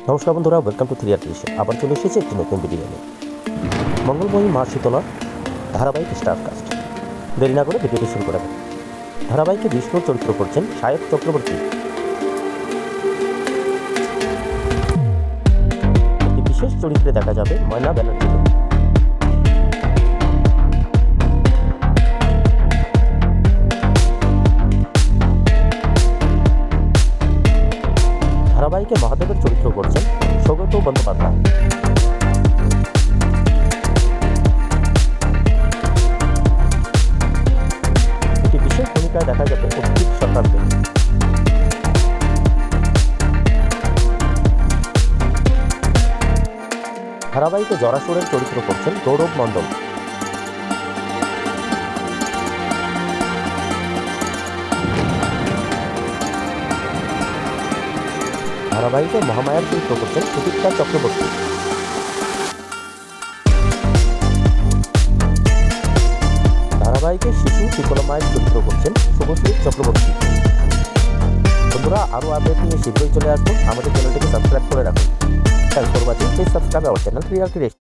নমস্কার বন্ধুরা, welcome to three R creation. আবার চলে এসেছে একটি নতুন ভিডিও নিয়ে। মঙ্গলময়ী মা শীতলার ধারাবাহিক স্টারকাস্ট। দেরি না করে ভিডিওটি শুরু করা যাক। ধারাবাহিকে বিষ্ণুর চরিত্র করছেন সায়ক চক্রবর্তী। একটি বিশেষ চরিত্রে দেখা যাবে ময়না ব্যানার্জিকে। ধারাবাহিকে মহাদেবের চরিত্র করছেন সৌগত বন্দ্যোপাধ্যায়। একটি বিশেষ ভূমিকায় দেখা যাবে অভিজিৎ সরকারকে। ধারাবাহিকে জরাসুরের চরিত্র করছেন গৌরব মণ্ডল। ধারাবাহিকে মহামায়ার চরিত্র করছেন সুচিত্রা চক্রবর্তী। ধারাবাহিকে শিশু শীতলা মায়ের চরিত্র করছেন শুভশ্রী চক্রবর্তী। বন্ধুরা, আরও আপডেট নিয়ে শীঘ্রই চলে আসবো। আমাদের চ্যানেলটিকে সাবস্ক্রাইব করে রাখুন। Thanks for watching. Please subscribe our channel three R creation.